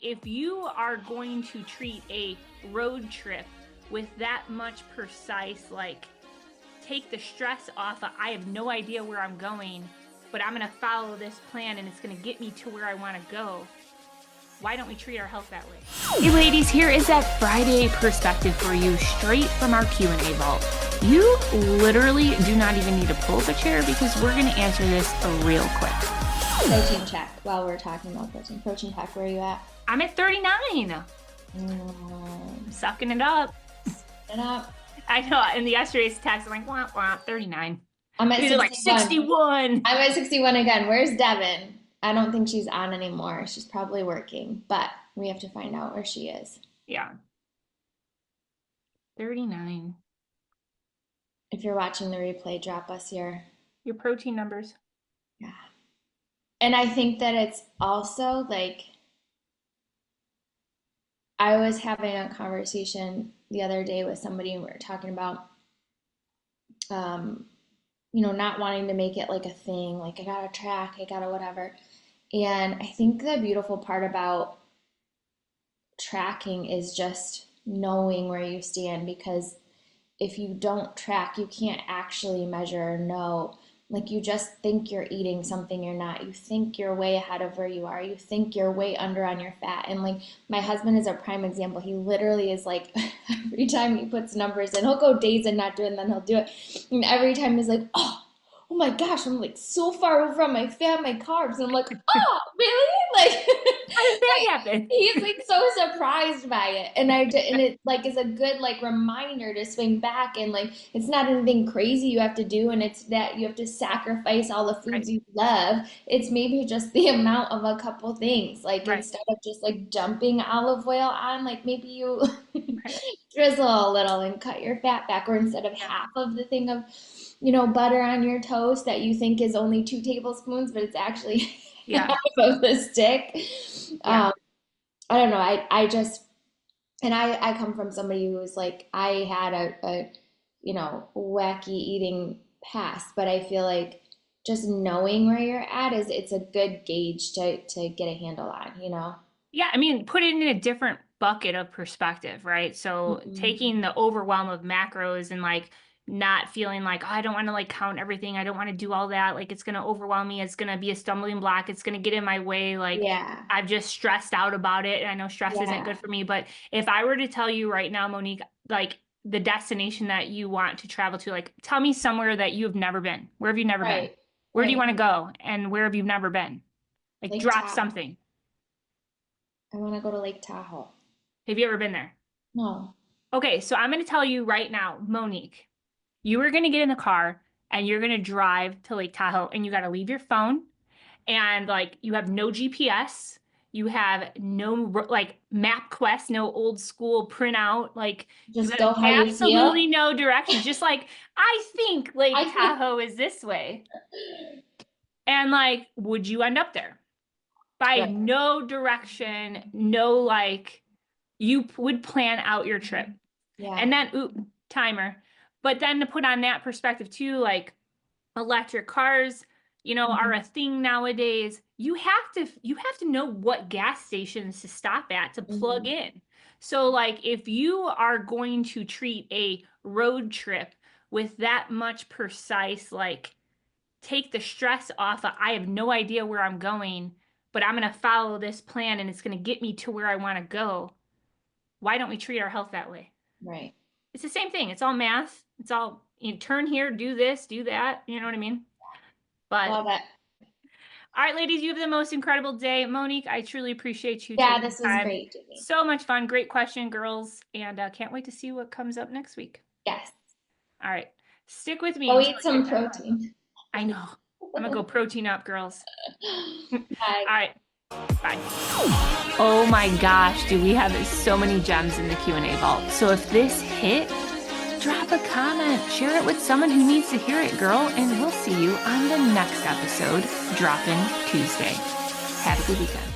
If you are going to treat a road trip with that much precise, like, take the stress off of, I have no idea where I'm going, but I'm going to follow this plan and it's going to get me to where I want to go, why don't we treat our health that way? Hey ladies, here is that Friday perspective for you straight from our Q&A vault. You literally do not even need to pull up a chair because we're going to answer this real quick. Protein check while we're talking about protein. Protein check, where are you at? I'm at 39. I'm sucking it up. It up. I know, in the yesterday's text, I'm like, wah, wah, 39. I'm at 61. Like 61. I'm at 61 again. Where's Devin? I don't think she's on anymore. She's probably working, but we have to find out where she is. Yeah. 39. If you're watching the replay, drop us your protein numbers. Yeah. And I think that it's also like, I was having a conversation the other day with somebody and we were talking about, not wanting to make it like a thing, like I gotta track, I gotta whatever. And I think the beautiful part about tracking is just knowing where you stand, because if you don't track, you can't actually measure or know. Like, you just think you're eating something you're not. You think you're way ahead of where you are. You think you're way under on your fat. And like, my husband is a prime example. He literally is like, every time he puts numbers in, he'll go days and not do it, and then he'll do it. And every time he's like, oh my gosh, I'm like so far over on my fat, my carbs. And I'm like, oh, really? Like, how did that happen? He's like so surprised by it. And it like is a good like reminder to swing back, and like, it's not anything crazy you have to do, and it's that you have to sacrifice all the foods you love. It's maybe just the amount of a couple things. Like, instead of just like dumping olive oil on, like maybe you drizzle a little and cut your fat back, or instead of half of the thing of butter on your toast that you think is only 2 tablespoons, but it's actually half of the stick. I don't know. I just, and I come from somebody who was like, I had a wacky eating past, but I feel like just knowing where you're at it's a good gauge to get a handle on, Yeah, I mean, put it in a different bucket of perspective, right? So taking the overwhelm of macros and like not feeling like, oh, I don't want to like count everything. I don't want to do all that. Like, it's going to overwhelm me. It's going to be a stumbling block. It's going to get in my way. Like, I've just stressed out about it. And I know stress isn't good for me. But if I were to tell you right now, Monique, like the destination that you want to travel to, like, tell me somewhere that you've never been. Where have you never been? Where do you want to go? And where have you never been? Like, Lake drop Tahoe. something. I want to go to Lake Tahoe. Have you ever been there? No. Okay, so I'm going to tell you right now, Monique, you are going to get in the car and you're going to drive to Lake Tahoe, and you got to leave your phone, and like, you have no GPS. You have no like MapQuest, no old school printout. Like, just go how you feel. Absolutely no direction. Just like, I think Lake Tahoe is this way. And like, would you end up there? By no direction, no, like, you would plan out your trip. Yeah. And then, timer. But then to put on that perspective too, like, electric cars, are a thing nowadays. You have to know what gas stations to stop at to plug in. So like, if you are going to treat a road trip with that much precise, like, take the stress off of, I have no idea where I'm going, but I'm going to follow this plan and it's going to get me to where I want to go, why don't we treat our health that way? Right. It's the same thing. It's all math. It's all, turn here, do this, do that. You know what I mean? But love it. All right, ladies, you have the most incredible day. Monique, I truly appreciate you. Yeah, this was great, Jamie. So much fun. Great question, girls. And can't wait to see what comes up next week. Yes. All right. Stick with me. Go eat some protein. I know. I'm going to go protein up, girls. Bye. All right. Bye. Oh my gosh, do we have so many gems in the Q&A vault. So if this hit, drop a comment, share it with someone who needs to hear it, girl, and we'll see you on the next episode, Drop In Tuesday. Have a good weekend.